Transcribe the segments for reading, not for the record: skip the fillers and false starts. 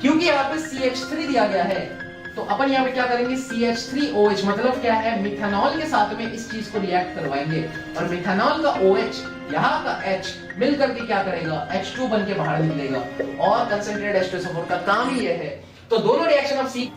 क्योंकि यहाँ पे CH3 दिया गया है तो अपन यहाँ पे क्या करेंगे, CH3OH मतलब क्या है, मिथेनॉल के साथ में इस चीज को रिएक्ट करवाएंगे और मिथेनॉल का OH यहाँ का H मिल करके क्या करेगा, H2 बन के बाहर निकलेगा और कंसंट्रेटेड H2SO4 का काम ही ये है। तो दोनों रिएक्शन आप सीख।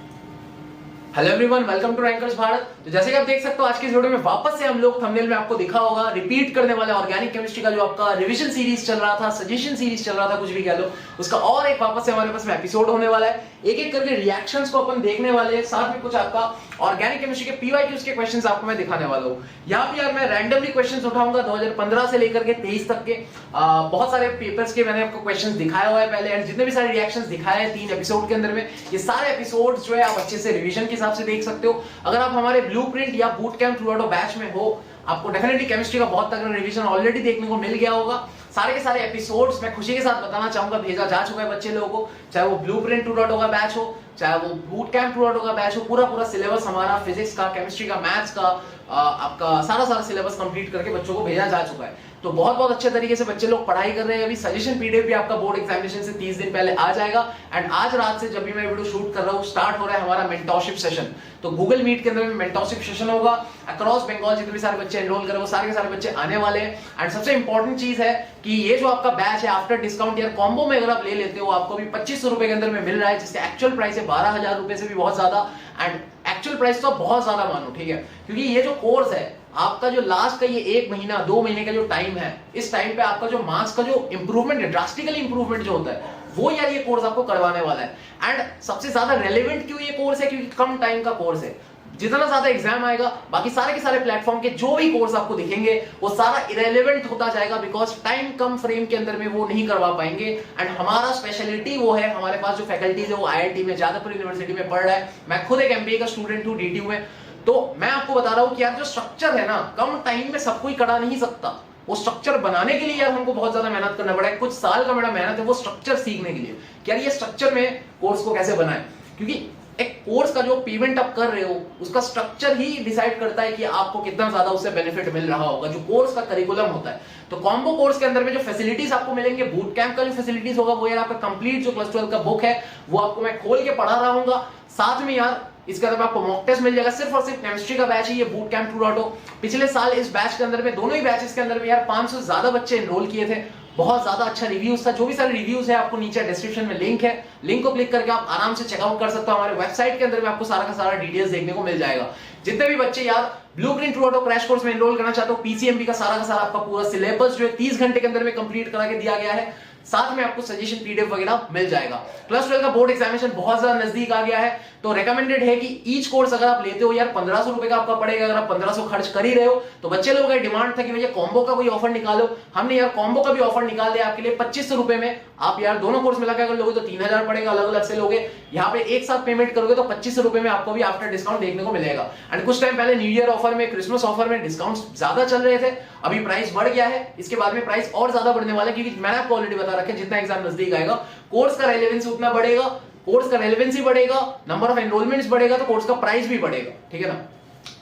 Hello everyone, welcome to rankers Bharat. तो जैसे कि आप देख सकते हो आज की इस वीडियो में वापस से हम लोग थंबनेल में आपको दिखा होगा रिपीट करने वाले ऑर्गेनिक केमिस्ट्री का जो आपका रिवीजन सीरीज चल रहा था, सजेशन सीरीज चल रहा था, कुछ भी कह लो, उसका और एक वापस से हमारे पास में एपिसोड होने वाला है। एक एक करके रिएक्शंस को अपन देखने वाले हैं, साथ में कुछ आपका ऑर्गेनिक केमिस्ट्री के PYQs के क्वेश्चंस आपको मैं दिखाने वाला हूं। यहाँ पे यार मैं रैंडमली क्वेश्चंस उठाऊंगा 2015 से लेकर के 23 तक के बहुत सारे पेपर्स के मैंने आपको क्वेश्चंस दिखाया हुआ है पहले, एंड जितने भी सारे रिएक्शंस दिखाए हैं 3 एपिसोड के अंदर में, ये सारे एपिसोड्स जो है आप अच्छे से रिवीजन के हिसाब से देख सकते हो। अगर आप हमारे ब्लूप्रिंट या boot camp through out batch में हो, आपको डेफिनेटली केमिस्ट्री का बहुत तगड़ा रिवीजन ऑलरेडी देखने को मिल गया होगा। सारे के सारे एपिसोड्स मैं खुशी के साथ बताना चाहूंगा भेजा जा चुका है बच्चे लोगों को, चाहे वो ब्लूप्रिंट थ्रू आउट होगा बैच हो, चाहे वो बूट कैंप थ्रू आउट होगा बैच हो। पूरा सिलेबस हमारा फिजिक्स का, केमिस्ट्री का, मैथ्स का, आपका सारा सिलेबस कंप्लीट करके बच्चों को भेजा जा चुका है। तो बहुत अच्छे तरीके से बच्चे लोग पढ़ाई कर रहे हैं। अभी सजेशन PDF भी आपका बोर्ड एग्जामिनेशन से 30 दिन पहले आ जाएगा। एंड आज रात से जब भी मैं वीडियो शूट कर रहा हूँ स्टार्ट हो रहा है हमारा मेंटरशिप सेशन। तो गूगल मीट के अंदर में मेंटरशिप सेशन होगा अक्रॉस बंगाल, जितने भी सारे बच्चे एनरोल कर वो सारे के सारे बच्चे आने वाले हैं। एंड सबसे इंपॉर्टेंट चीज है कि ये जो आपका बैच है आफ्टर डिस्काउंट यार कॉम्बो में अगर आप ले लेते हो, आपको भी 2500 रुपए के अंदर में मिल रहा है, जिसका एक्चुअल प्राइस है 12,000 रुपए से भी बहुत ज्यादा। एंड एक्चुअल प्राइस तो बहुत ज्यादा मानो, ठीक है, क्योंकि ये जो कोर्स है आपका जो लास्ट का ये 1 महीना 2 महीने का जो टाइम है, इस टाइम पे आपका जो मार्क्स का जो इंप्रूवमेंट है, ड्रास्टिकली इंप्रूवमेंट जो होता है, वो यार ये कोर्स आपको करवाने वाला है। एंड सबसे ज्यादा रेलेवेंट क्यों ये कोर्स है, क्योंकि कम टाइम का कोर्स है। जितना ज्यादा एग्जाम आएगा बाकी सारे के सारे प्लेटफॉर्म के जो भी कोर्स आपको दिखेंगे वो सारा इरेलेवेंट होता जाएगा, बिकॉज टाइम कम फ्रेम के अंदर में वो नहीं करवा पाएंगे। एंड हमारा स्पेशलिटी वो है, हमारे पास जो फैकल्टीज है वो IIT में, जादवपुर यूनिवर्सिटी में पढ़ रहा है। मैं खुद एक MBA का स्टूडेंट हूँ DTU में। तो मैं आपको बता रहा हूं कि यार जो स्ट्रक्चर है ना, कम टाइम में सब कोई करा नहीं सकता। वो स्ट्रक्चर बनाने के लिए यार हमको बहुत ज्यादा मेहनत करना पड़ा है। कुछ साल का मेरा मेहनत है वो स्ट्रक्चर सीखने के लिए कि यार ये स्ट्रक्चर में कोर्स को कैसे बनाएं, क्योंकि एक कोर्स का जो पेमेंट आप कर रहे हो उसका स्ट्रक्चर ही डिसाइड करता है कि आपको कितना ज्यादा उससे बेनिफिट मिल रहा होगा, जो कोर्स का करिकुलम होता है। तो कॉम्बो कोर्स के अंदर में जो फैसिलिटीज आपको मिलेंगे, बूट कैंप का जो फैसिलिटीज होगा वो यार आपका कंप्लीट जो क्लास 12 का बुक है वो आपको मैं खोल के पढ़ा रहा हूँ। साथ में यार इसके अंदर आपको मॉक टेस्ट मिल जाएगा। सिर्फ और सिर्फ केमिस्ट्री का बैच है ये बूट कैंप थ्रू आउट। पिछले साल इस बैच के अंदर में, दोनों ही बैचेस के अंदर में यार 500 से ज्यादा बच्चे एनरोल किए थे। बहुत ज्यादा अच्छा रिव्यूज था। जो भी सारे रिव्यूज है आपको नीचे डिस्क्रिप्शन में लिंक है, लिंक को क्लिक करके आप आराम से चेकआउट कर सकते हो। हमारे वेबसाइट के अंदर में आपको सारा का सारा डिटेल्स देखने को मिल जाएगा। जितने भी बच्चे यार blueprint through out crash course में एनरोल करना चाहते हो, PCMB का सारा आपका पूरा सिलेबस जो है 30 घंटे के अंदर में कंप्लीट करा के दिया गया है। साथ में आपको सजेशन PDF वगैरह मिल जाएगा। क्लास 12 का बोर्ड एग्जामिनेशन बहुत ज्यादा नजदीक आ गया है, तो रेकमेंडेड है कि ईच कोर्स अगर आप लेते हो यार 1500 रुपए का आपका पड़ेगा। अगर आप 1500 खर्च कर ही रहे हो तो बच्चे लोगों का डिमांड था कि भैया कॉम्बो का कोई ऑफर निकालो। हमने यार कॉम्बो का भी ऑफर निकाल दिया आपके लिए 2500 रुपए में। आप यार दोनों कोर्स मिला के अगर लोगे तो 3000 पड़ेगा, अलग अलग से लोगे यहाँ पे एक साथ पेमेंट करोगे तो 2500 रुपए में आपको भी आफ्टर डिस्काउंट देखने को मिलेगा। एंड कुछ टाइम पहले न्यू ईयर ऑफर में, क्रिसमस ऑफर में डिस्काउंट ज्यादा चल रहे थे, अभी प्राइस बढ़ गया है। इसके बाद में प्राइस और ज्यादा बढ़ने वाला है, क्योंकि मैंने आपको ऑलरेडी बता रखा है जितना एग्जाम नजदीक आएगा कोर्स का रेलेवेंस उतना बढ़ेगा, कोर्स का रेलेवेंसी बढ़ेगा, नंबर ऑफ एनरोलमेंट्स बढ़ेगा, तो कोर्स का प्राइस भी बढ़ेगा, ठीक है ना।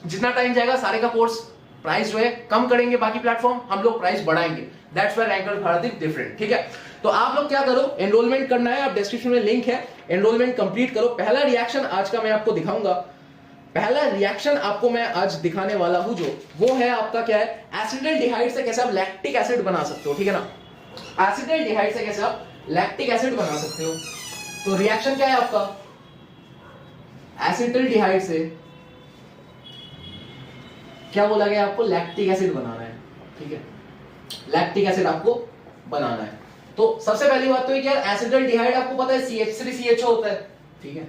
जितना टाइम जाएगा सारे का कोर्स प्राइस जो है कम करेंगे, बाकी प्लेटफॉर्म हम लोग प्राइस बढ़ाएंगे। That's why rankers Bharat is different, ठीक है। तो आप लोग क्या करो, एनरोलमेंट करना है, आप डिस्क्रिप्शन में लिंक है, एनरोलमेंट कंप्लीट करो। पहला रिएक्शन आज का मैं आपको दिखाऊंगा। पहला रिएक्शन आपको मैं आज दिखाने वाला हूं जो वो है आपका क्या है, एसिटल्डिहाइड से कैसे आप लैक्टिक एसिड बना सकते हो, ठीक है ना। एसिटल्डिहाइड से कैसे आप लैक्टिक एसिड बना सकते हो। तो रिएक्शन क्या है आपका, एसिटल्डिहाइड से क्या बोला गया आपको, लैक्टिक एसिड बनाना है, ठीक है। लैक्टिक एसिड आपको बनाना है। तो सबसे पहली बात तो ये कि यार एसिटल्डिहाइड आपको पता है CH3CHO होता है, ठीक है,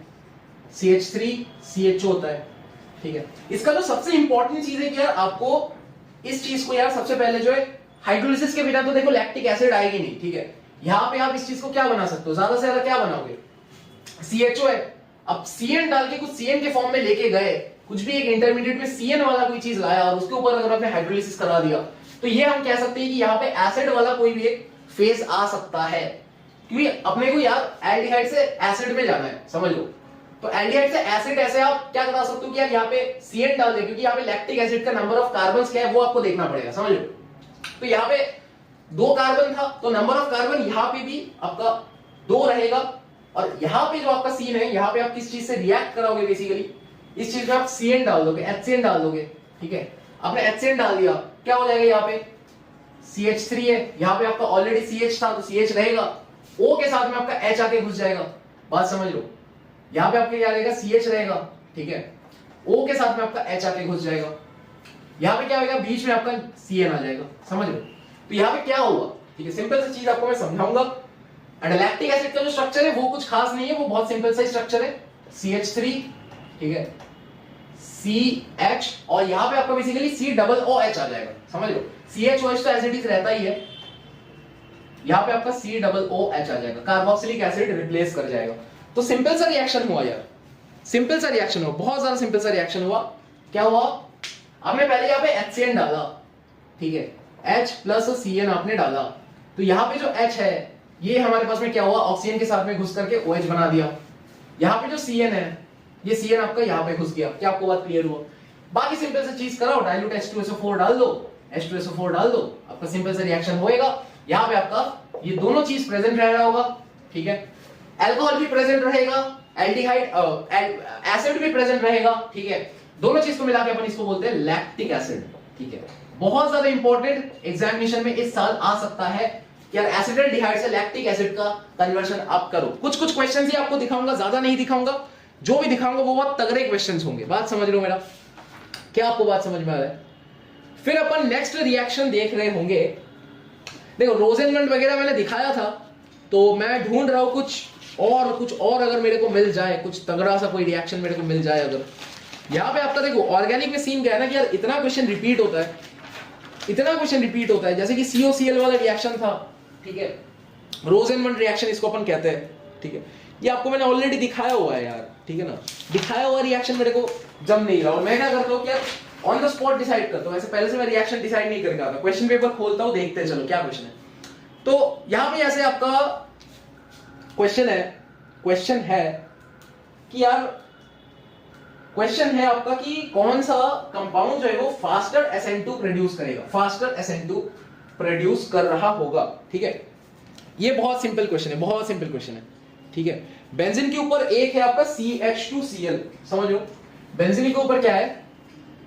CH3CHO होता है, ठीक है। इसका जो सबसे इंपॉर्टेंट चीज है कि यार आपको इस चीज को यार सबसे पहले जो है हाइड्रोलिसिस के बिना तो देखो लैक्टिक एसिड आएगी नहीं, ठीक है। यहां पे आप इस चीज को क्या बना सकते हो, ज्यादा से ज्यादा क्या बनाओगे, CHO है, अब CN डाल के कुछ CN के फॉर्म में लेके गए, कुछ भी एक इंटरमीडिएट में CN वाला कोई चीज लाया और उसके ऊपर अगर आपने हाइड्रोलिसिस करा दिया तो ये हम कह सकते हैं कि यहाँ पे एसिड वाला कोई भी एक फेज आ सकता है, क्योंकि अपने को यार एल्डिहाइड से एसिड में जाना है, समझ लो। तो एल्डिहाइड से एसिड ऐसे आप क्या करा सकते हो कि यार यहाँ पे CN डाल दे, क्योंकि यहाँ पे लैक्टिक एसिड का नंबर ऑफ कार्बन क्या है वो आपको देखना पड़ेगा, समझ लो। तो यहाँ पे 2 कार्बन था तो नंबर ऑफ कार्बन यहाँ पे भी आपका 2 रहेगा, और यहाँ पे जो आपका सीन है, यहाँ पे आप किस चीज से रिएक्ट कराओगे बेसिकली, इस चीज में आप CN डाल दोगे, HCN डाल दोगे, ठीक है। आपने HCN डाल दिया, क्या हो जाएगा यहाँ पे CH3 है, यहाँ पे आपका ऑलरेडी CH था तो CH रहेगा, O के साथ में आपका H आके घुस जाएगा, बात समझ लो। यहाँ पे आपके क्या रहेगा, CH रहेगा, ठीक है, O के साथ में आपका H आके घुस जाएगा, यहाँ पे क्या होगा, बीच में आपका CN आ जाएगा, समझ लो। तो यहाँ पे क्या होगा, ठीक है, सिंपल सी चीज आपको मैं समझाऊंगा। एंड लैक्टिक एसिड का जो स्ट्रक्चर है वो कुछ खास नहीं है, वो बहुत सिंपल सा स्ट्रक्चर है, CH3, ठीक है, CH, और यहाँ पे आपका बेसिकली COOH आ जाएगा, समझ लो। CHOH तो एसिडिक रहता ही है, यहाँ पे आपका COOH आ जाएगा, कार्बोक्सिलिक एसिड रिप्लेस कर जाएगा। तो सिंपल सा रिएक्शन हुआ यार, सिंपल सा रिएक्शन हुआ, बहुत ज्यादा सिंपल सा रिएक्शन हुआ। क्या हुआ, आपने पहले यहाँ पे HCN डाला, ठीक है, H प्लस CN आपने डाला, तो यहाँ पे जो H है ये हमारे पास में क्या हुआ, ऑक्सीजन के साथ में घुस करके OH बना दिया। यहाँ पे जो CN है, ये CN आपका यहाँ पे घुस गया। क्या आपको बात क्लियर हुआ? बाकी सिंपल सी चीज कराओ, डाइल्यूट H2SO4 डाल दो, H2SO4 डाल दो, आपका सिंपल सा रिएक्शन होएगा। यहाँ पे आपका ये दोनों चीज प्रेजेंट रह रहा होगा, ठीक है, अल्कोहल भी प्रेजेंट रहेगा, एल्डिहाइड एसिड भी प्रेजेंट रहेगा, ठीक है, दोनों चीज को मिला के अपन इसको बोलते हैं लैक्टिक एसिड, ठीक है। बहुत ज्यादा इंपॉर्टेंट एग्जामिनेशन में इस साल आ सकता है कि यार एसिडल्डिहाइड से लैक्टिक एसिड का कन्वर्शन आप करो। कुछ कुछ क्वेश्चंस ही आपको दिखाऊंगा, ज्यादा नहीं दिखाऊंगा, जो भी दिखाऊंगा वो बहुत तगड़े क्वेश्चंस होंगे, बात समझ लो मेरा, क्या आपको बात समझ में आ रहा है? फिर अपन नेक्स्ट रिएक्शन देख रहे होंगे। देखो रोजेनलैंड वगैरह मैंने दिखाया था, तो मैं ढूंढ रहा हूं कुछ और अगर मेरे को मिल जाए, कुछ तगड़ा सा कोई रिएक्शन मेरे को मिल जाए। अगर यहाँ पे आपका देखो ऑर्गेनिक में सीन क्या है ना कि यार इतना क्वेश्चन रिपीट होता है, इतना क्वेश्चन रिपीट होता है, जैसे कि COCl वाला रिएक्शन था, ठीक है, रोजेनलैंड रिएक्शन इसको अपन कहते हैं, ठीक है, ये आपको मैंने ऑलरेडी दिखाया हुआ है यार, ठीक है ना, दिखाया हुआ रिएक्शन मेरे को जम नहीं रहा, और मैं क्या करता हूँ कि यार ऑन द स्पॉट डिसाइड करता हूँ, ऐसे पहले से मैं रिएक्शन डिसाइड नहीं करके आता, क्वेश्चन पेपर खोलता हूँ, देखते हैं चलो क्या क्वेश्चन है। तो यहाँ पे ऐसे आपका क्वेश्चन है कि यार क्वेश्चन है आपका कि कौन सा कंपाउंड जो है वो फास्टर SN2 प्रोड्यूस करेगा, फास्टर SN2 प्रोड्यूस कर रहा होगा, ठीक है। ये बहुत सिंपल क्वेश्चन है, बहुत सिंपल क्वेश्चन है, ठीक है। बेंजीन के ऊपर एक है आपका CH2Cl, समझ लो, बेंजीन के ऊपर क्या है,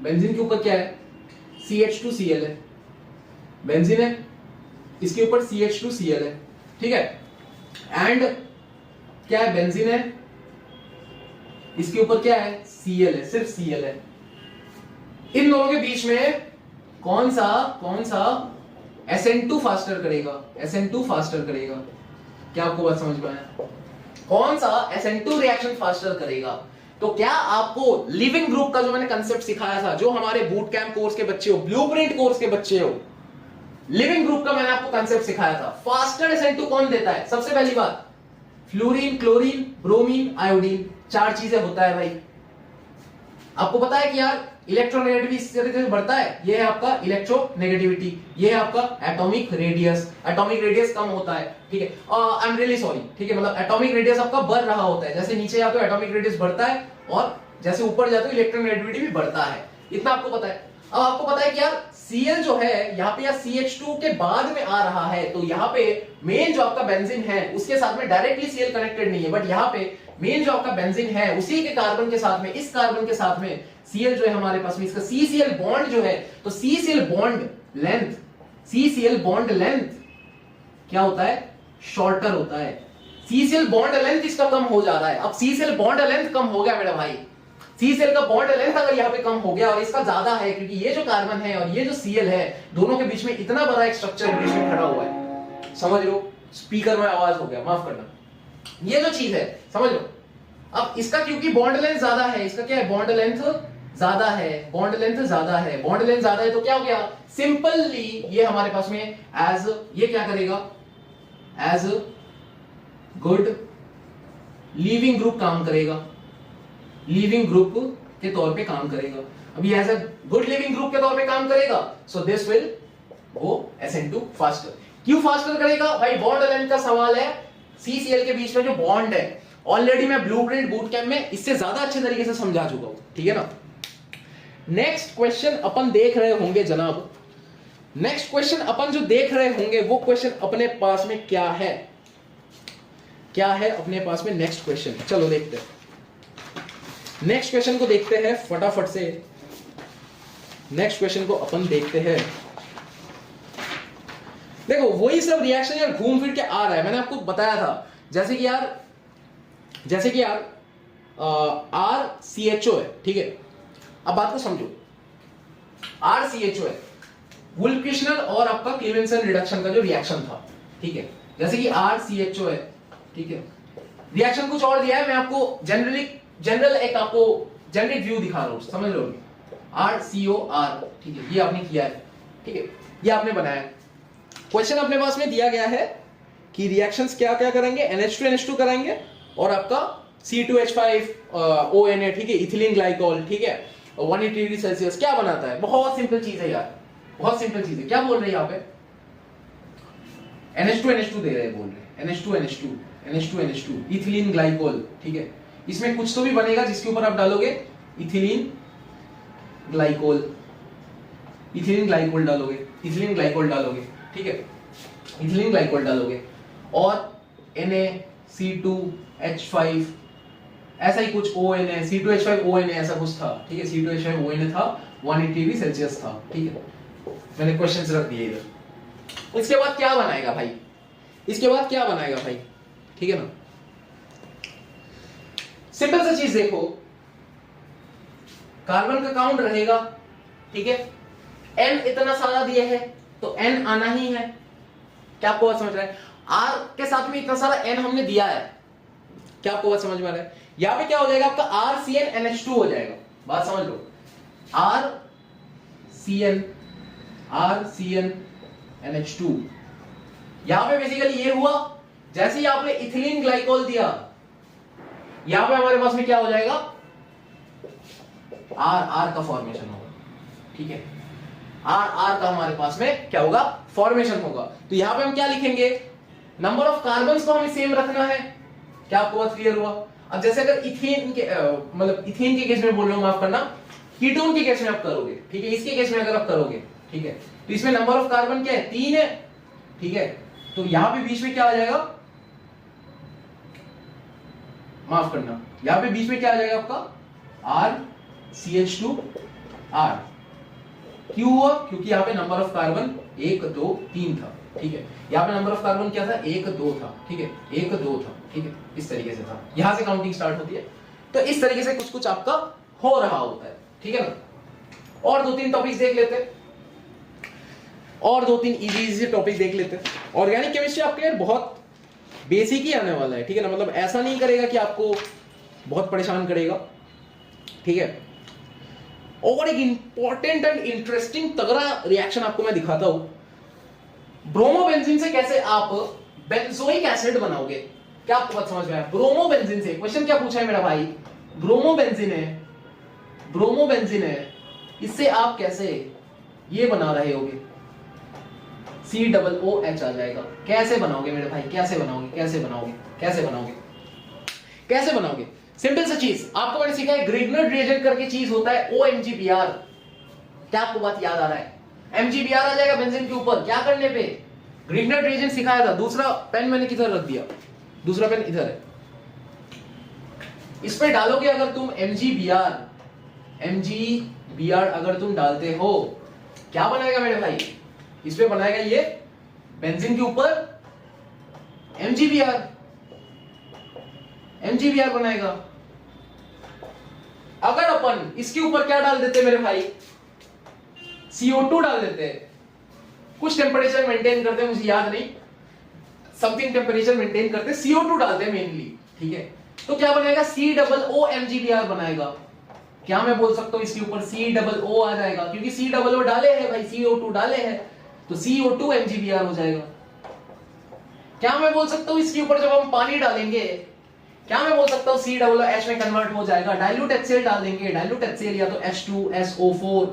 बेंजीन के ऊपर क्या है, CH2Cl है, बेंजीन है, इसके ऊपर CH2Cl है, ठीक है, एंड क्या है, बेंजीन है, इसके ऊपर क्या है, Cl है, सिर्फ Cl है। इन दोनों के बीच में कौन सा SN2 फास्टर करेगा, SN2 फास्टर करेगा, क्या आपको बात समझ में आया? कौन सा SN2 रिएक्शन फास्टर करेगा? तो क्या आपको लिविंग ग्रुप का जो मैंने कंसेप्ट सिखाया था, जो हमारे बूट कैंप कोर्स के बच्चे हो, ब्लूप्रिंट कोर्स के बच्चे हो, लिविंग ग्रुप का मैंने आपको कंसेप्ट सिखाया था। फास्टर SN2 कौन देता है? सबसे पहली बात फ्लोरीन, क्लोरीन, ब्रोमीन, आयोडीन, चार चीजें होता है भाई। आपको पता है कि यार इलेक्ट्रोनेगेटिविटी इस तरीके से बढ़ता है, ये है आपका इलेक्ट्रोनेगेटिविटी, ये है आपका एटॉमिक रेडियस कम होता है, ठीक है, आई एम रियली सॉरी, ठीक है, मतलब एटॉमिक रेडियस आपका बढ़ रहा होता है, जैसे नीचे जाते हो एटॉमिक रेडियस बढ़ता है और जैसे ऊपर जाते हो इलेक्ट्रोनेगेटिविटी भी बढ़ता है, इतना आपको पता है। अब आपको पता है कि यार Cl जो है यहाँ पे या CH2 के बाद में आ रहा है, तो यहाँ पे मेन जो आपका बेंजीन है उसके साथ में डायरेक्टली Cl कनेक्टेड नहीं है, बट यहाँ पे मेन जो आपका बेंजीन है उसी के कार्बन के साथ में, इस कार्बन के साथ में Cl जो है हमारे पास में, इसका CCl बॉन्ड जो है, तो CCl बॉन्ड लेंथ क्या होता है, शॉर्टर होता है। CCl बॉन्ड लेंथ इसका कम हो जा रहा है। अब CCl बॉन्ड लेंथ कम हो गया मेरा भाई, CCl का बॉन्ड लेंथ अगर यहाँ पे कम हो गया और इसका ज्यादा है, क्योंकि ये जो कार्बन है और ये जो Cl है, दोनों के बीच में इतना बड़ा एक स्ट्रक्चर बीच में खड़ा हुआ है, समझ लो, स्पीकर में आवाज हो गया, माफ करना, ये जो चीज है समझ लो। अब इसका क्योंकि बॉन्ड लेंथ ज्यादा है, इसका क्या है, बॉन्ड लेंथ ज्यादा है, बॉन्ड लेंथ ज्यादा है, बॉन्ड लेंथ ज्यादा है, तो क्या हो गया, सिंपली ये हमारे पास में एज ये क्या करेगा, एज गुड लीविंग ग्रुप काम करेगा, लीविंग ग्रुप के तौर पे काम करेगा। अभी as a good leaving group के तौर पे काम करेगा, so this will go SN2 faster. क्यों फास्टर करेगा भाई, बॉन्ड लेंथ का सवाल है, CCl के बीच में जो बॉन्ड है, ऑलरेडी मैं ब्लूप्रिंट बूट कैंप में इससे ज्यादा अच्छे तरीके से समझा चुका हूं, ठीक है ना। नेक्स्ट क्वेश्चन अपन देख रहे होंगे जनाब, नेक्स्ट क्वेश्चन अपन जो देख रहे होंगे वो क्वेश्चन अपने पास में क्या है, क्या है अपने पास में नेक्स्ट क्वेश्चन, चलो देखते हैं। नेक्स्ट क्वेश्चन को देखते हैं फटाफट से। नेक्स्ट क्वेश्चन को अपन देखते हैं। देखो वही सब रिएक्शन यार घूम फिर के आ रहा है, मैंने आपको बताया था। जैसे कि यार RCHO है, ठीक है। अब बात को समझो, RCHO है, वुल्फ-किश्नर और आपका क्लीवेंसन रिडक्शन का जो रिएक्शन था, ठीक है। जैसे कि RCHO है, ठीक है। रिएक्शन कुछ और दिया है, मैं आपको जनरल एक आपको जेनेरिक व्यू दिखा रहा हूं, समझ लो। RCOR, ठीक है, ये आपने किया है, ठीक है, ये आपने बनाया। क्वेश्चन अपने पास में दिया गया है कि रिएक्शंस क्या क्या करेंगे, NH2NH2 कराएंगे और आपका C2H5ONA, ठीक है, इथिलीन ग्लाइकोल, ठीक है, 180 डिग्री सेल्सियस क्या बनाता है। बहुत सिंपल चीज है यार, बहुत सिंपल चीज है। क्या बोल रहे हैं यहाँ पे, NH2NH2 दे रहे हैं, बोल रहे हैं NH2NH2 इथिलीन ग्लाइकोल, ठीक है। इसमें कुछ तो भी बनेगा जिसके ऊपर आप डालोगे इथिलीन ग्लाइकोल डालोगे, ठीक है, इथिलीन ग्लाइकोल डालोगे और NaC2H5 ऐसा ही कुछ ONA, C2H5ONA ऐसा कुछ था, ठीक है, C2H5ONA था, 180 डिग्री सेल्सियस था, ठीक है। मैंने क्वेश्चंस रख दिए इधर। इसके बाद क्या बनाएगा भाई, ठीक है ना। सिंपल सा चीज देखो, कार्बन का काउंट रहेगा, ठीक है, N इतना सारा दिया है तो N आना ही है। क्या आपको बात समझ रहा है, R के साथ में इतना सारा N हमने दिया है, क्या आपको बात समझ में आ रहा है। यहां पे क्या हो जाएगा आपका RCNNH2 हो जाएगा, बात समझ लो, RCNNH2। यहां पे बेसिकली ये हुआ, जैसे ही आपने इथिलीन ग्लाइकोल दिया, यहां पे हमारे पास में क्या हो जाएगा, RR का फॉर्मेशन होगा, ठीक है, RR का हमारे पास में क्या होगा, फॉर्मेशन होगा। तो यहां पे हम क्या लिखेंगे, नंबर ऑफ कार्बन्स को हमें सेम रखना है। क्या आपको बात क्लियर हुआ। अब जैसे अगर इथेन के मतलब इथेन के केस में बोल रहा हूं, माफ करना, कीटोन के केस में आप करोगे, ठीक है, इसके केस में अगर आप करोगे, ठीक है, तो इसमें नंबर ऑफ कार्बन क्या है, 3 है, ठीक है। तो यहां पे बीच में क्या आ जाएगा, माफ करना, यहां पे बीच में क्या आ जाएगा आपका RCH2R। क्यों हुआ, क्योंकि यहां पे नंबर ऑफ कार्बन 1 2 3 था, ठीक है। यहां पे नंबर ऑफ कार्बन क्या था, 1 2 था, ठीक है, 1 2 था, ठीक है, इस तरीके से था। यहां से काउंटिंग स्टार्ट होती है। तो इस तरीके से कुछ कुछ आपका हो रहा होता है, ठीक है ना। और 2-3 टॉपिक्स देख लेते हैं, और 2-3 इजी टॉपिक देख लेते हैं। ऑर्गेनिक केमिस्ट्री आपके यार बहुत बेसिक ही आने वाला है, ठीक है ना, मतलब ऐसा नहीं करेगा कि आपको बहुत परेशान करेगा, ठीक है। और एक इंपॉर्टेंट एंड इंटरेस्टिंग तगड़ा रिएक्शन आपको मैं दिखाता हूं, ब्रोमोबेंजीन से कैसे आप बेंजोइक एसिड बनाओगे। क्या आपको बात समझ में आया, ब्रोमोबेंजीन से। क्वेश्चन क्या पूछा है मेरा भाई, ब्रोमोबेंजीन है, इससे आप कैसे ये बना रहे होगे, COOH आ जाएगा। कैसे बनाओगे मेरे भाई, कैसे बनाओगे। सिंपल सा चीज आपको मैंने सिखाया, ग्रिग्नर रिएजेंट करके चीज होता है, OMGBR। क्या आपको बात याद आ रहा है, MGBR आ जाएगा बेंजीन के ऊपर, क्या करने पे, ग्रिग्नर रिएजेंट सिखाया था। दूसरा पेन मैंने किधर रख दिया, दूसरा पेन इधर है, इस पे डालोगे अगर तुम MGBR अगर तुम डालते हो, क्या बनाएगा मेरे भाई, इस पे बनाएगा ये बेंजीन के ऊपर MGBR बनाएगा। अगर अपन इसके ऊपर क्या डाल देते मेरे भाई, CO2 डाल देते, कुछ टेम्परेचर मेंटेन करते, मुझे याद नहीं, समथिंग टेम्परेचर मेंटेन करते, CO2 डालते मेनली, ठीक है। तो क्या बनेगा, COOMGBR बनाएगा। क्या मैं बोल सकता हूं इसके ऊपर COO आ जाएगा, क्योंकि COO डाले हैं भाई, CO2 डाले हैं, तो CO2MGBR हो जाएगा। क्या मैं बोल सकता हूं इसके ऊपर जब हम पानी डालेंगे, क्या मैं बोल सकता हूं COOH में कन्वर्ट हो जाएगा। डाइल्यूट HCl डाल देंगे, डाइल्यूट HCl या तो H2SO4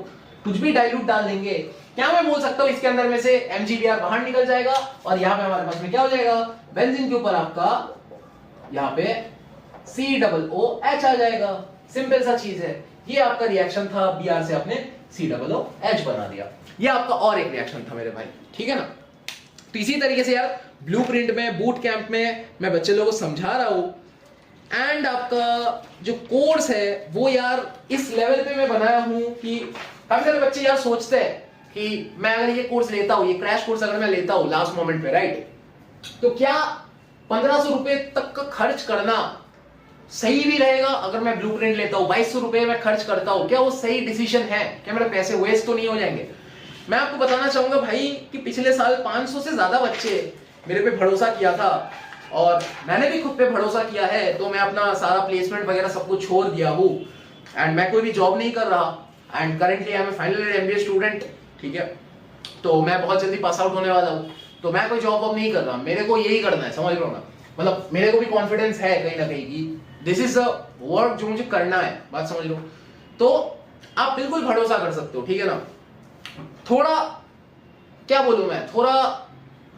कुछ भी डाइल्यूट डाल देंगे, क्या मैं बोल सकता हूं इसके अंदर में से MGBR बाहर निकल जाएगा और यहां पे हमारे पास में क्या हो जाएगा, बेंजीन के ऊपर आपका यहां पे COOH आ जाएगा। सिंपल सा चीज है, ये आपका रिएक्शन था, Br से आपने COOH बना दिया। ये आपका और एक रिएक्शन था मेरे भाई, ठीक है ना। तो इसी तरीके से यार ब्लूप्रिंट में, बूट कैंप में मैं बच्चे लोगों को समझा रहा हूँ। एंड आपका जो कोर्स है वो यार इस लेवल पे मैं बनाया हूँ कि काफी सारे बच्चे यार सोचते हैं कि मैं अगर ये कोर्स लेता हूँ, ये क्रैश कोर्स अगर मैं लेता हूँ लास्ट मोमेंट पे, राइट, तो क्या 1500 रुपए तक का खर्च करना सही भी रहेगा? अगर मैं ब्लूप्रिंट लेता हूँ 2200 रुपए मैं खर्च करता हूँ, क्या वो सही डिसीजन है? क्या मेरे पैसे वेस्ट तो नहीं हो जाएंगे? मैं आपको बताना चाहूंगा भाई कि पिछले साल 500 से ज्यादा बच्चे मेरे पे भरोसा किया था और मैंने भी खुद पे भरोसा किया है, तो मैं अपना सारा प्लेसमेंट वगैरह सब कुछ छोड़ दिया हूँ एंड मैं कोई भी जॉब नहीं कर रहा and currently I am final year MBA student, ठीक है। तो मैं बहुत जल्दी पास आउट होने वाला हूँ, तो मैं कोई जॉब वॉब नहीं कर रहा, मेरे को यही करना है, समझ रहे हो ना? मतलब मेरे को भी कॉन्फिडेंस है कहीं ना कहीं कि दिस इज अ वर्क जो मुझे करना है, बात समझ लो। तो आप बिल्कुल भरोसा कर सकते हो, ठीक है ना। थोड़ा क्या बोलूं मैं, थोड़ा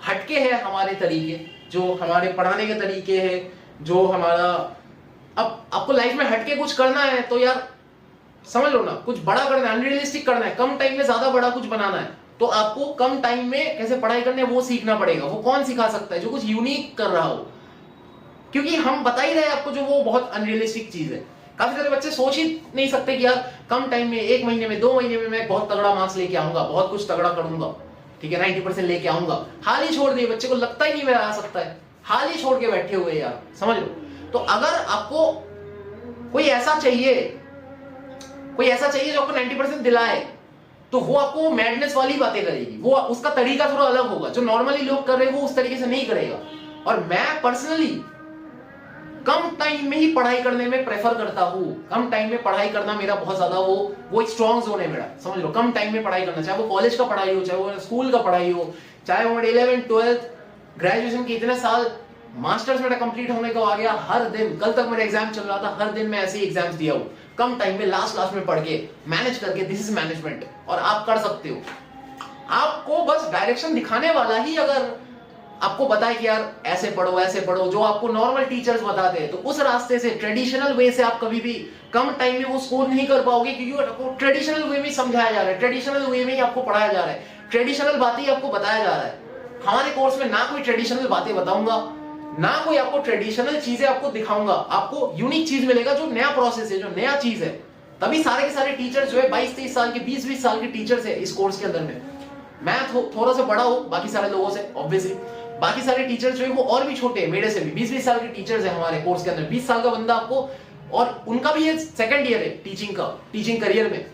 हटके है हमारे तरीके, जो हमारे पढ़ाने के तरीके हैं, जो हमारा अब आपको लाइफ में हटके कुछ करना है तो यार समझ लो ना, कुछ बड़ा करना है, अनरियलिस्टिक करना है, कम टाइम में ज्यादा बड़ा कुछ बनाना है, तो आपको कम टाइम में कैसे पढ़ाई करनी है वो सीखना पड़ेगा। वो कौन सिखा सकता है? जो कुछ यूनिक कर रहा हो, क्योंकि हम बता ही रहे आपको जो वो बहुत अनरियलिस्टिक चीज है। काफी सारे बच्चे सोच ही नहीं सकते कि यार कम टाइम में, 1 महीने में, 2 महीने में मैं बहुत तगड़ा मार्क्स लेके आऊंगा, बहुत कुछ तगड़ा करूंगा, ठीक है, 90% लेके आऊंगा। हाल ही छोड़ दिए, बच्चे को लगता ही नहीं मेरा आ सकता है, हाल ही छोड़ के बैठे हुए यार, समझ लो। तो अगर आपको कोई ऐसा चाहिए जो आपको 90% दिलाए, तो वो आपको मैडनेस वाली बातें करेगी, वो उसका तरीका थोड़ा अलग होगा, जो नॉर्मली लोग कर रहे हैं वो उस तरीके से नहीं करेगा। और मैं पर्सनली कम टाइम में ही पढ़ाई करने में प्रेफर करता हूं। कम टाइम में पढ़ाई करना मेरा बहुत ज्यादा वो एक स्ट्रॉन्ग जोन है मेरा, समझ लो। कम टाइम में पढ़ाई करना, चाहे वो कॉलेज का पढ़ाई हो, चाहे वो स्कूल का पढ़ाई हो, चाहे वो 11th 12th ग्रेजुएशन के इतने साल, मास्टर्स मेरा कंप्लीट होने को आ गया, हर दिन, कल तक मेरा एग्जाम चल रहा था, हर दिन मैं ऐसे ही एग्जाम्स दिया हूं, कम टाइम में लास्ट में पढ़ के मैनेज करके। दिस इज मैनेजमेंट, और आप कर सकते हो। आपको बस डायरेक्शन दिखाने वाला ही अगर आपको बताए कि यार ऐसे पढ़ो, जो आपको नॉर्मल टीचर्स बताते हैं, तो उस रास्ते से, ट्रेडिशनल वे से आप कभी भी कम टाइम में वो स्कोर नहीं कर पाओगे, क्योंकि आपको ट्रेडिशनल वे में समझाया जा रहा है, ट्रेडिशनल वे में ही आपको पढ़ाया जा रहा है, ट्रेडिशनल बातें ही आपको बताया जा रहा है। हमारे कोर्स में ना कोई ट्रेडिशनल बातें बताऊंगा, ना कोई आपको ट्रेडिशनल चीजें आपको दिखाऊंगा, आपको यूनिक चीज मिलेगा, जो नया प्रोसेस है, जो नया चीज है। तभी सारे के सारे टीचर्स जो है 22-23 साल के, 20-20 साल के टीचर्स है इस कोर्स के अंदर में। मैं थोड़ा सा बड़ा हूं बाकी सारे लोगों से, ऑब्वियसली। बाकी सारे टीचर्स जो है वो और भी छोटे हैं मेरे से भी, 20-20 साल के टीचर्स है हमारे कोर्स के अंदर। 20 साल का बंदा आपको, और उनका भी ये सेकंड ईयर है टीचिंग करियर में,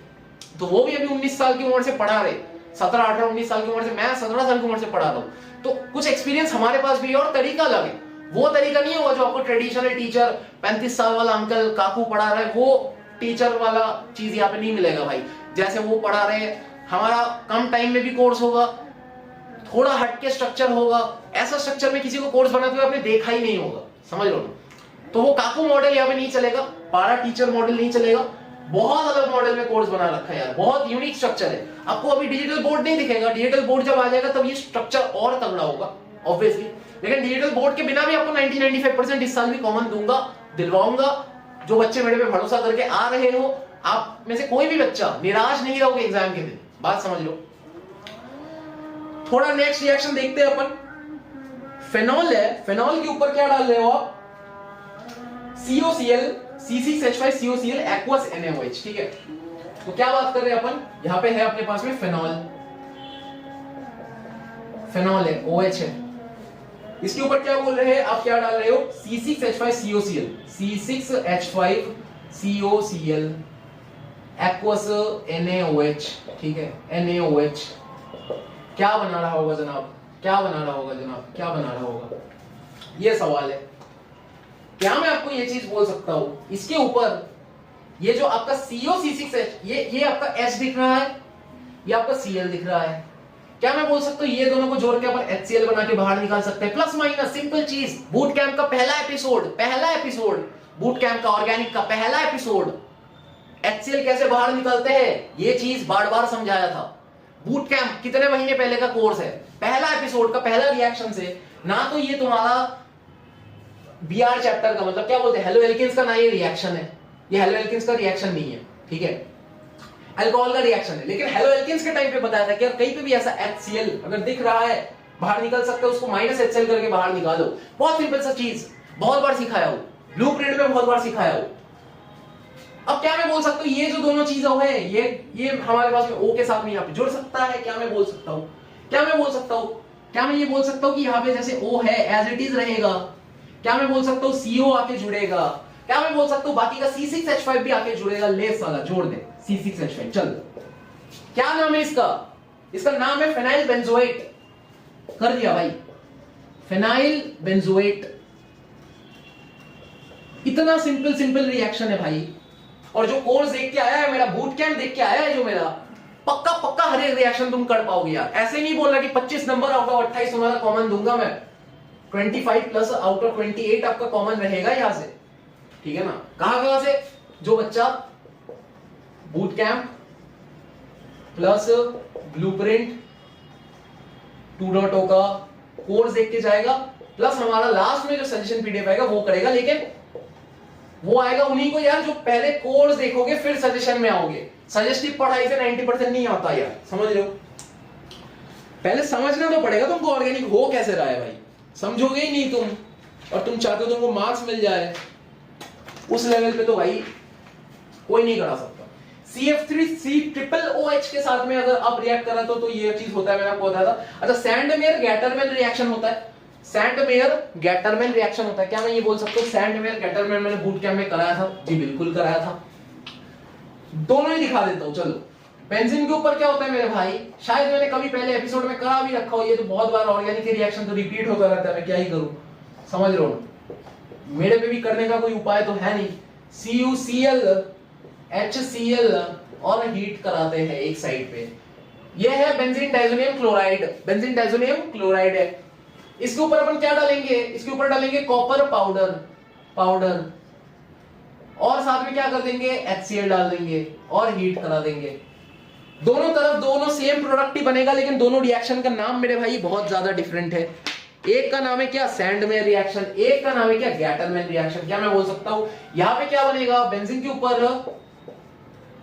तो वो भी अभी 19 साल की उम्र से पढ़ा रहे, 17, 18, 19 साल की उम्र से, मैं 17 साल की उम्र से पढ़ा रहा हूं। तो कुछ एक्सपीरियंस हमारे पास भी है, और तरीका अलग है। वो तरीका नहीं होगा जो आपको ट्रेडिशनल टीचर, 35 साल वाला अंकल काकू पढ़ा रहा है, वो टीचर वाला चीज यहाँ पे नहीं मिलेगा भाई। जैसे वो पढ़ा रहे, हमारा कम टाइम में भी कोर्स होगा, थोड़ा हटके स्ट्रक्चर होगा। ऐसा स्ट्रक्चर में किसी को कोर्स बनाते हुए आपने देखा ही नहीं होगा, समझ लो ना। तो वो काकू मॉडल यहाँ पे नहीं चलेगा, पारा टीचर मॉडल नहीं चलेगा, बहुत अलग मॉडल में कोर्स बना रखा है यार, बहुत यूनिक स्ट्रक्चर है। आपको अभी डिजिटल बोर्ड नहीं दिखेगा, डिजिटल बोर्ड जब आ जाएगा तब ये स्ट्रक्चर और तगड़ा होगा ऑब्वियसली। लेकिन डिजिटल बोर्ड के बिना भी आपको 90-95% इस साल भी कॉमन दूंगा, दिलवाऊंगा। जो बच्चे मेरे पे भरोसा करके आ रहे हो, आप में से कोई भी बच्चा निराश नहीं रहोगे एग्जाम के दिन, बात समझ लो। थोड़ा नेक्स्ट रिएक्शन देखते हैं अपन। फेनॉल है, फेनॉल के ऊपर क्या डाल रहे हो आप? COCl, C6H5COCl एक्वस NaOH, ठीक है। तो क्या बात कर रहे हैं अपन? यहां पे है अपने पास में फेनॉल है, OH है। इसके ऊपर क्या बोल रहे हैं आप? क्या डाल रहे हो? C6H5COCl, C6H5COCl एक्वस NaOH, ठीक है, NaOH। क्या बना रहा होगा जनाब? क्या बना रहा होगा? ये सवाल है। क्या मैं आपको ये चीज बोल सकता हूं? इसके ऊपर ये जो आपका CO6H, ये आपका H दिख रहा है, ये आपका Cl दिख रहा है। क्या मैं बोल सकता हूं ये दोनों को जोड़ के अपन HCl बना के बाहर निकाल सकते हैं? प्लस माइनस, सिंपल चीज। बूट कैंप का पहला एपिसोड, बूट कैंप का ऑर्गेनिक का पहला एपिसोड, HCl कैसे बाहर निकालते हैं, ये चीज बार बार समझाया था। बूट कैंप कितने महीने पहले का कोर्स है, पहला एपिसोड का पहला रिएक्शन से। ना तो ये तुम्हारा BR चैप्टर का, मतलब क्या बोलते हैं, हेलो एल्किन्स का, ना ये रिएक्शन है, ये हेलो एल्किन्स का रिएक्शन नहीं है, ठीक है, अल्कोहल का रिएक्शन है। लेकिन हेलो एल्किन्स के टाइम पे बताया था कि कहीं पे भी ऐसा HCl अगर दिख रहा है बाहर निकल सकते हो, उसको माइनस HCl करके बाहर निकालो। बहुत सिंपल सा चीज, बहुत बार सिखाया हो, ब्लूप्रिंट में बहुत बार सिखाया हो। अब क्या मैं बोल सकता हूं, ये जो दोनों चीजें है, ये हमारे पास में O के साथ में यहाँ पे जुड़ सकता है, क्या मैं बोल सकता हूं, क्या मैं बोल सकता हूं, क्या मैं ये बोल सकता हूं कि यहाँ पे जैसे O है एज इट इज रहेगा, क्या मैं बोल सकता हूं CO आके जुड़ेगा, क्या मैं बोल सकता हूं बाकी का C6H5 भी आके जुड़ेगा, लेस वाला जोड़ दे C6H5। चल क्या नाम है इसका, इसका नाम है फेनाइल बेंजोएट। कर दिया भाई, फेनाइल बेंजोएट। इतना सिंपल सिंपल रिएक्शन है भाई। और जो कोर्स देख के आया है मेरा, बूट कैंप देख के आया है जो मेरा, पक्का पक्का हर एक रिएक्शन तुम कर पाओगे यार। ऐसे नहीं बोल रहा कि 25 नंबर आउट ऑफ 28 तुम्हारा कॉमन दूंगा मैं, 25 प्लस आउट ऑफ 28 आपका कॉमन रहेगा यहां से, ठीक है ना। कहां से, जो बच्चा बूट कैंप प्लस ब्लूप्रिंट 2.0 का कोर्स देख के जाएगा, प्लस हमारा लास्ट में जो सजेशन पीडीएफ आएगा वो करेगा। लेकिन वो आएगा उन्हीं को यार जो पहले कोर्स देखोगे फिर सजेशन में आओगे। सजेस्टिव पढ़ाई से 90% नहीं आता यार, समझ रहे हो। पहले समझना तो पड़ेगा तुमको ऑर्गेनिक हो कैसे रहा है भाई, समझोगे ही नहीं तुम, और तुम चाहते हो तुमको मार्क्स मिल जाए, उस लेवल पे तो भाई कोई नहीं करा सकता। CF3COOH के साथ में अगर आप रिएक्ट करा तो ये चीज होता है, मैंने आपको बताया था। अच्छा, सैंडमेयर गैटरमैन रिएक्शन होता है, सैंडमेयर गैटरमैन रिएक्शन होता है। क्या मैं ये बोल सकता हूँ सैंडमेयर गैटरमैन मैंने बूट कैंप में कराया था? जी बिल्कुल कराया था। दोनों ही दिखा देता हूँ। चलो, बेंजीन के ऊपर क्या होता है मेरे भाई, शायद मैंने कभी पहले एपिसोड में करा भी रखा हो, ये तो बहुत बार ऑर्गेनिक रिएक्शन तो रिपीट होता रहता है, मैं क्या ही करूं, समझ रहे हो। मेरे पे भी करने का कोई उपाय तो है नहीं। CuCl HCl और हीट कराते हैं एक साइड पे। ये है benzene diazonium chloride, benzene diazonium chloride है। इसके ऊपर अपन क्या डालेंगे, इसके ऊपर डालेंगे कॉपर पाउडर और साथ में क्या कर देंगे, HCl डाल देंगे और हीट करा देंगे। दोनों तरफ दोनों सेम प्रोडक्ट ही बनेगा, लेकिन दोनों रिएक्शन का नाम मेरे भाई बहुत ज्यादा डिफरेंट है। एक का नाम है क्या, सैंडमेयर रिएक्शन, एक का नाम है क्या, गैटरमैन रिएक्शन। क्या मैं बोल सकता हूं, यहां पे क्या बनेगा, बेंजीन के ऊपर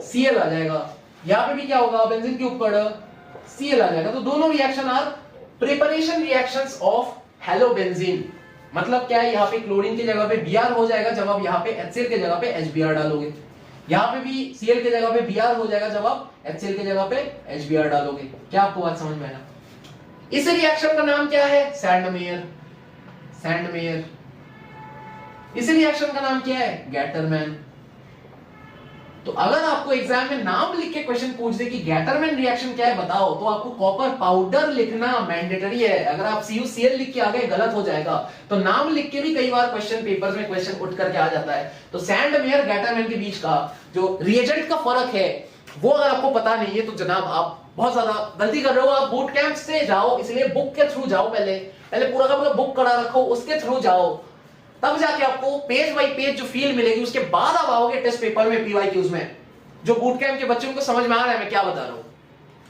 Cl आ जाएगा, यहां पे भी क्या होगा, बेंजीन के ऊपर Cl आ जाएगा। तो दोनों reaction are preparation reactions of halobenzene. मतलब क्या है, यहाँ पे क्लोरीन की जगह पे Br हो जाएगा जब आप यहाँ पे HCl के जगह पे HBr डालोगे, यहाँ पे भी Cl के जगह पे Br हो जाएगा जब आप HCl के जगह पे HBr डालोगे। क्या आपको बात समझ में आया? इस रिएक्शन का नाम क्या है, सैंडमेयर। इस रिएक्शन का नाम क्या है, गैटरमैन। तो अगर आपको एग्जाम में नाम लिख के क्वेश्चन पूछ दे कि गैटरमैन रिएक्शन क्या है बताओ, तो आपको कॉपर पाउडर लिखना मैंडेटरी है। अगर आप CuCl लिख के आ गए गलत हो जाएगा। तो नाम लिख के भी कई बार क्वेश्चन पेपर्स में क्वेश्चन उठ करके आ जाता है। तो सैंडमेयर गैटरमैन के बीच का जो रिएजेंट का फर्क है वो अगर आपको पता नहीं है तो जनाब आप बहुत ज्यादा गलती कर रहे हो। आप बूट कैंप से जाओ, इसलिए बुक के थ्रू जाओ, पहले पूरा का पूरा बुक करा रखो, उसके थ्रू जाओ, तब जाके आपको पेज बाय पेज जो फील मिलेगी, उसके बाद आप आओगे टेस्ट पेपर में PYQs में। जो बूट कैंप के बच्चों को समझ में आ रहा है मैं क्या बता रहा हूं,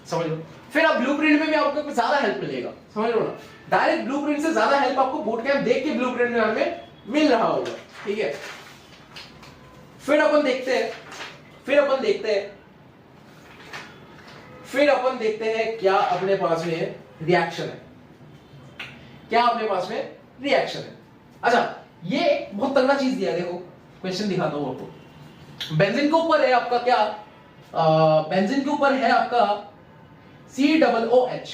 समझ लो। फिर आप ब्लूप्रिंट में भी आपको ज्यादा हेल्प मिलेगा, समझ लो ना। डायरेक्ट ब्लूप्रिंट से ज्यादा हेल्प आपको बूट कैंप देख के ब्लूप्रिंट में हमें मिल रहा होगा, ठीक है। फिर अपन देखते हैं क्या अपने पास में रिएक्शन है, अच्छा ये बहुत तगड़ा चीज दिया, देखो क्वेश्चन दिखाता हूं आपको। बेंजीन के ऊपर है आपका क्या, बेंजीन के ऊपर है आपका COOH,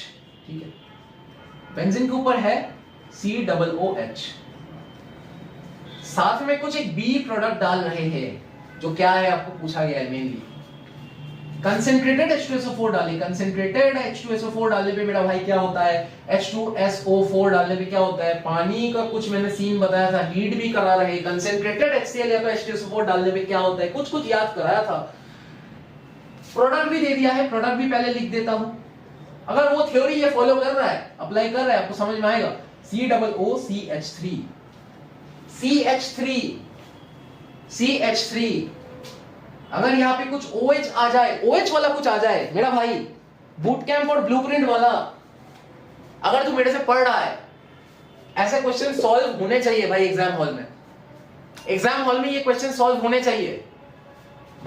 ठीक है। बेंजीन के ऊपर है COOH, साथ में कुछ एक B प्रोडक्ट डाल रहे हैं, जो क्या है आपको पूछा गया है मेनली। कंसेंट्रेटेड H2SO4 डाले, कंसेंट्रेटेड H2SO4 डालने पे मेरा भाई क्या होता है, H2SO4 डालने पे क्या होता है, पानी का कुछ मैंने सीन बताया था, हीट भी करा रहे। कंसेंट्रेटेड HCl या तो H2SO4 डालने पे क्या होता है, कुछ याद कराया था। प्रोडक्ट भी दे दिया है, प्रोडक्ट भी पहले लिख देता हूं। अगर वो थ्योरी ये फॉलो कर रहा है, अप्लाई कर रहा है, आपको समझ में आएगा। COOCH3 अगर यहाँ पे कुछ OH आ जाए, OH वाला कुछ आ जाए मेरा भाई, बूट कैंप और ब्लूप्रिंट वाला, अगर तू मेरे से पढ़ रहा है, ऐसे क्वेश्चन सॉल्व होने चाहिए भाई एग्जाम हॉल में। एग्जाम हॉल में ये क्वेश्चन सॉल्व होने चाहिए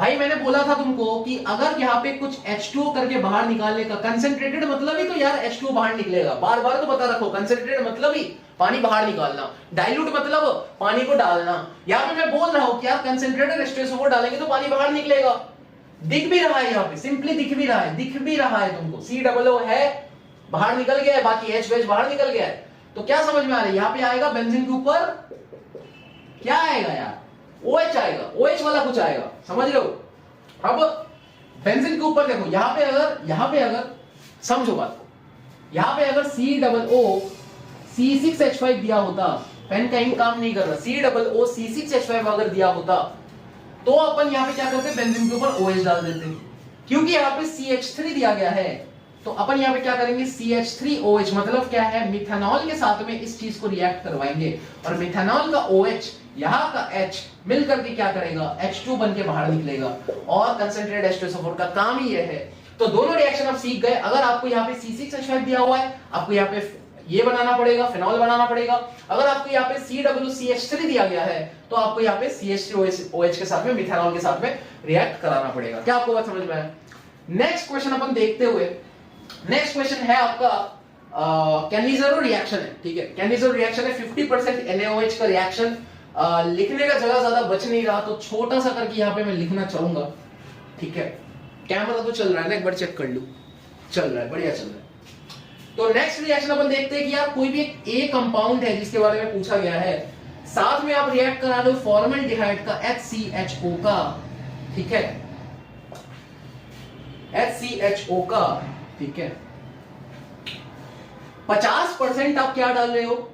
भाई मैंने बोला था तुमको कि अगर यहाँ पे कुछ H2O करके बाहर निकालने का, कंसेंट्रेटेड मतलब ही तो यार H2O बाहर निकलेगा, बार बार तो बता रखो, कंसेंट्रेटेड मतलब ही पानी बाहर निकालना, डाइल्यूट मतलब पानी को डालना। यहाँ पे मैं बोल रहा हूं कि यार कंसेंट्रेटेड H2SO4 डालेंगे तो पानी बाहर निकलेगा। दिख भी रहा है यहाँ पे, सिंपली दिख भी रहा है तुमको, COO है बाहर निकल गया है, बाकी H बाहर निकल गया है। तो क्या समझ में आ रहा है, यहाँ पे आएगा बेंजीन के ऊपर क्या आएगा यार, OH आएगा, OH वाला कुछ आएगा, समझ रहे हो। अब बेंजीन के ऊपर देखो, यहाँ पे अगर समझो बात को, यहाँ पे अगर COO C6H5 दिया होता, पेन का इंक काम नहीं कर रहा, COO C6H5 अगर दिया होता तो अपन यहाँ पे क्या करते, बेंजीन के ऊपर OH डाल देते। क्योंकि यहाँ पे CH3 दिया गया है तो अपन यहाँ पे क्या करेंगे, CH3OH मतलब क्या है, मिथेनॉल के साथ में इस चीज को रिएक्ट करवाएंगे और मिथेनॉल का OH यहाँ का H मिलकर के क्या करेगा, H2 बन के बाहर निकलेगा और कंसेंट्रेटेड H2SO4 का काम ही ये है। तो दोनों रिएक्शन आप सीख गए। अगर आपको यहाँ पे C6H5 दिया हुआ है, आपको यहाँ पे ये बनाना पड़ेगा, फिनॉल बनाना पड़ेगा। अगर आपको यहाँ पे COOCH3 दिया गया है तो आपको यहाँ पे CH3OH के साथ में, मिथेनॉल के साथ में रिएक्ट कराना पड़ेगा। क्या आपको बात समझ में आया? नेक्स्ट क्वेश्चन अपन देखते हुए, नेक्स्ट क्वेश्चन है आपका कैनिज़रो रिएक्शन है, ठीक है, कैनिज़रो रिएक्शन है 50% NaOH का रिएक्शन। लिखने का जगह ज्यादा बच नहीं रहा तो छोटा सा करके यहाँ पे मैं लिखना चाहूंगा, ठीक है। कैमरा तो चल रहा है ना, एक बार चेक कर लूं, चल रहा है, बढ़िया चल रहा है। तो नेक्स्ट रिएक्शन अपन देखते हैं कि यार कोई भी एक A कंपाउंड है जिसके बारे में पूछा गया है, साथ में आप रिएक्ट करा दो फॉर्मल्डिहाइड का HCHO का, ठीक है, HCHO का, ठीक है। 50% आप क्या डाल रहे हो,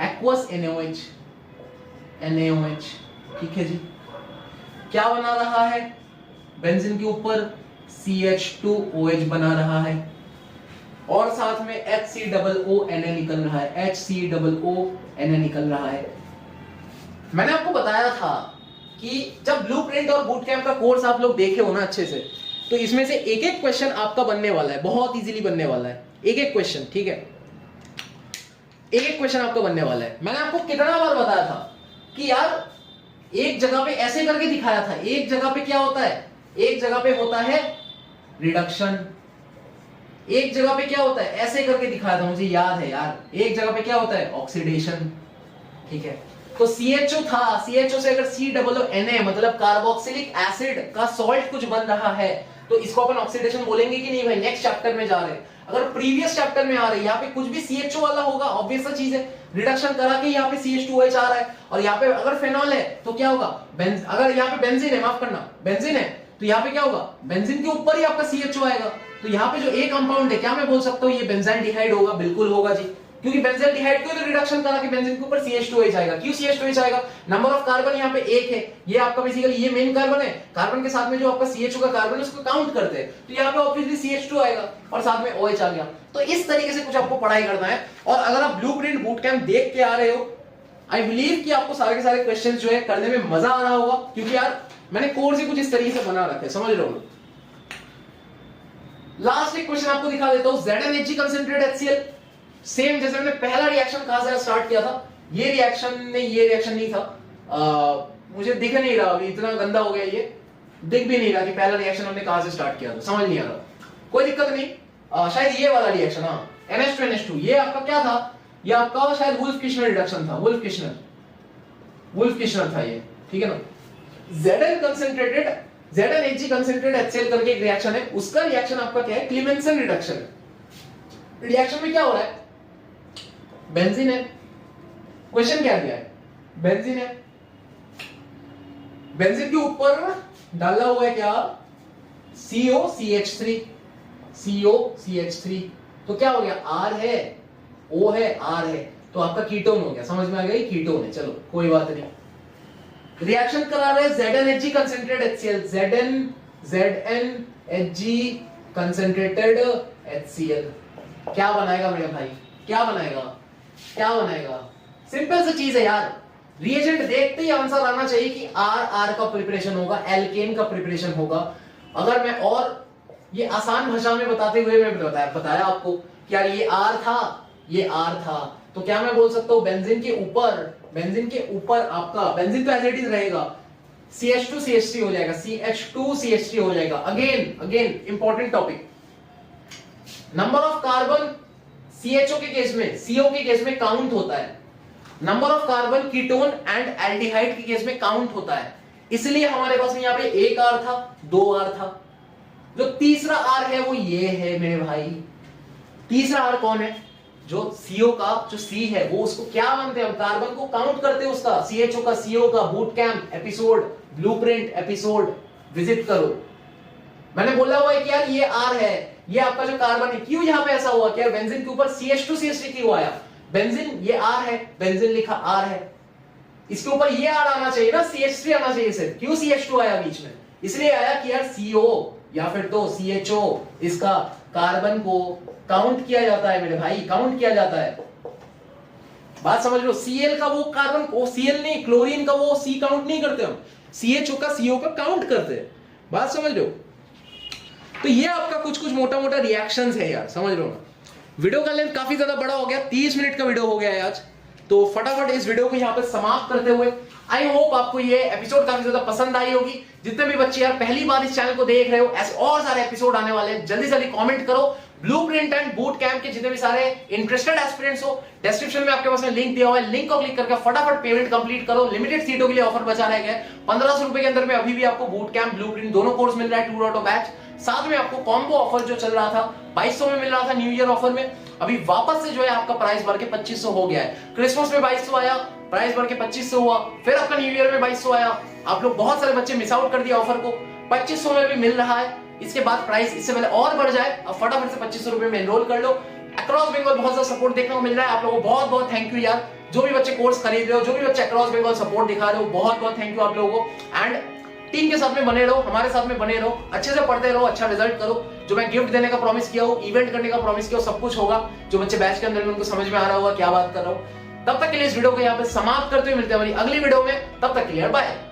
एक्वस NaOH, ठीक है जी। क्या बना रहा है, बेंजीन के ऊपर CH2OH बना रहा है और साथ में HCOONA निकल रहा है, HCOONA निकल रहा है। मैंने आपको बताया था कि जब ब्लूप्रिंट और बूट कैंप का कोर्स आप लोग देखे हो ना अच्छे से, तो इसमें से एक एक क्वेश्चन आपका बनने वाला है, बहुत इजीली बनने वाला है, एक एक क्वेश्चन, ठीक है, एक एक क्वेश्चन आपका बनने वाला है। मैंने आपको कितना बार बताया था कि यार एक जगह पे ऐसे करके दिखाया था, एक जगह पे क्या होता है, एक जगह पे होता है रिडक्शन, एक जगह पे क्या होता है, ऐसे करके दिखाया था, मुझे याद है यार, एक जगह पे क्या होता है, ऑक्सीडेशन, ठीक है। तो CHO था, CHO से अगर COONA मतलब कार्बोक्सिलिक एसिड का सॉल्ट कुछ बन रहा है तो इसको अपन ऑक्सीडेशन बोलेंगे कि नहीं भाई, नेक्स्ट चैप्टर में जा रहे हैं। अगर प्रीवियस चैप्टर में आ रहे हैं, यहाँ पे कुछ भी CHO वाला होगा, ऑब्वियस सा चीज है, रिडक्शन करा के यहाँ पे CH2OH आ रहा है, और यहाँ पे अगर फेनॉल है तो क्या होगा, अगर यहाँ पे बेंजीन है, माफ करना, बेंजीन है तो यहाँ पे क्या होगा, बेंजीन के ऊपर ही आपका CHO आएगा। तो यहाँ पे जो A कंपाउंड है, क्या मैं बोल सकता हूँ ये बेंजाइलडिहाइड होगा, बिल्कुल होगा जी, क्योंकि बेंजाइलडिहाइड को रिडक्शन करा के बेंजीन के ऊपर CH2OH आएगा। क्यों CH2OH आएगा, नंबर ऑफ कार्बन यहाँ पे एक है, ये आपका बेसिकली ये मेन कार्बन है, कार्बन के साथ में जो आपका CHO का कार्बन है उसको काउंट करते हैं, तो यहाँ पे ऑब्वियसली CH2 आएगा और साथ में OH आ गया। तो इस तरीके से कुछ आपको पढ़ाई करना है। और अगर आप ब्लूप्रिंट बूट कैंप देख के आ रहे हो, आई बिलीव कि आपको सारे के सारे क्वेश्चन जो है करने में मजा आ रहा होगा, क्योंकि यार मैंने कोर्स ही कुछ इस तरीके से बना रखे, समझ रहे हो। लास्ट एक क्वेश्चन आपको दिखा देता हूं, ZnHg कंसंट्रेट HCl, सेम जैसे मैंने पहला रिएक्शन कहां से स्टार्ट किया था, ये रिएक्शन नहीं था, मुझे दिख नहीं रहा, अभी इतना गंदा हो गया, ये दिख भी नहीं रहा कि पहला रिएक्शन हमने कहां से स्टार्ट किया था, समझ नहीं आ रहा, कोई दिक्कत नहीं। शायद ये वाला रिएक्शन, हाँ, NH2NH2, ये आपका क्या था, ये आपका शायद वुल्फ किशनर रिडक्शन था, वुल्फ किशनर था ये, ठीक है ना। ZnHg कंसंट्रेट HCl करके एक रिएक्शन है, उसका रिएक्शन आपका क्या है, क्लीमेंसन रिडक्शन है। रिएक्शन में क्या हो रहा है, बेंजीन है, क्वेश्चन क्या दिया है, बेंजीन है, बेंजीन के ऊपर डाला हुआ है क्या, COCH3, तो क्या हो गया, R है, O है, R है, तो आपका कीटोन हो गया, समझ में आ गया, कीटोन है, चलो कोई बात नहीं। रिएक्शन करा रहे ZnHg concentrate HCl, ZnHg concentrated HCl, क्या बनाएगा मेरे भाई, क्या बनाएगा, सिंपल सी चीज है यार, रिएजेंट देखते ही आंसर आना चाहिए कि R का प्रिपरेशन होगा, एल्केन का प्रिपरेशन होगा। अगर मैं और ये आसान भाषा में बताते हुए मैं बताया आपको कि यार ये R था, तो क्या मैं बोल सकता हूं बेंजीन के ऊपर आपका, बेंजीन तो एज इट इज रहेगा, CH2CH3 हो जाएगा, CH2CH3 हो जाएगा। Again important topic, number of carbon CHO के केस में, CO के केस में काउंट होता है, number of carbon ketone and aldehyde के केस में काउंट होता है। इसलिए हमारे पास में यहाँ पे एक R था, 2 R था। जो तीसरा R है वो ये है मेरे भाई। तीसरा R कौन है? जो CO का जो C है वो उसको क्या मानते हैं हम? कार्बन को काउंट करते हैं उसका, CHO का, CO का। Boot camp episode, blueprint episode visit करो। मैंने बोला हुआ है कि यार ये R है, ये आपका जो कार्बन है। क्यों यहां पे ऐसा हुआ कि यार बेंजीन के ऊपर CH2CH3 क्यों आया? बेंजीन ये R है, बेंजीन लिखा R है, इसके ऊपर ये R आना चाहिए ना, CH3 आना चाहिए सिर्फ। क्यों CH2 आया बीच में? इसलिए आया कि यार CO या फिर तो CHO, इसका कार्बन को काउंट किया जाता है मेरे भाई, काउंट किया जाता है। बात समझ लो, Cl का वो कार्बन, वो Cl नहीं, क्लोरीन का वो C काउंट नहीं करते हम, CHO का CO का काउंट करते हैं। बात समझ लो। तो ये आपका कुछ मोटा मोटा रिएक्शंस है यार, समझ लो ना। वीडियो का लेंथ काफी ज्यादा बड़ा हो गया, 30 मिनट का वीडियो हो गया है आज। तो फटाफट इस वीडियो को यहाँ पे समाप्त करते हुए, आई होप आपको ये एपिसोड काफी ज्यादा पसंद आई होगी। जितने भी बच्चे यार पहली बार इस चैनल को देख रहे हो, ऐसे और सारे एपिसोड आने वाले हैं, जल्दी जल्दी कमेंट करो। ब्लूप्रिंट एंड बूट कैंप के जितने भी सारे इंटरेस्टेड एस्पिरेंट्स हो, डिस्क्रिप्शन में आपके पास में लिंक दिया हुआ है, लिंक को क्लिक करके फटाफट पेमेंट कंप्लीट करो। लिमिटेड सीटों के लिए ऑफर बचा रहा है, 1500 रुपए के अंदर में अभी भी आपको बूट कैंप, ब्लूप्रिंट दोनों कोर्स मिल रहा है, 2 ऑटो बैच। साथ में आपको कॉम्बो ऑफर जो चल रहा था 2200 में मिल रहा था न्यू ईयर ऑफर में, अभी वापस से जो है आपका प्राइस बढ़ के 2500 हो गया है। क्रिसमस में 2200 आया, प्राइस बढ़ के 2500 हुआ, फिर आपका न्यू ईयर में 2200 आया। आप लोग बहुत सारे बच्चे मिस आउट कर दिया ऑफर को, 2500 में भी मिल रहा है। इसके बाद प्राइस इससे पहले और बढ़ जाए, अब फटाफट से 2500 रुपए में एनरोल कर लो। अक्रॉस बंगाल बहुत ज्यादा सपोर्ट देखने को मिल रहा है आप लोगों को, बहुत बहुत थैंक यू यार। जो भी बच्चे कोर्स खरीद रहे हो, जो भी बच्चे अक्रॉस बंगाल सपोर्ट दिखा रहे हो, बहुत बहुत थैंक यू आप लोगों को। एंड टीम के साथ में बने रहो, हमारे साथ में बने रहो, अच्छे से पढ़ते रहो, अच्छा रिजल्ट करो। जो मैं गिफ्ट देने का प्रॉमिस किया हूं, इवेंट करने का प्रॉमिस किया हूं, सब कुछ होगा। जो बच्चे बैच के अंदर में उनको समझ में आ रहा होगा क्या बात कर रहा हूं। तब तक के लिए इस वीडियो को यहाँ पे समाप्त करते हुए मिलते हैं हमारी अगली वीडियो में। तब तक के लिए बाय।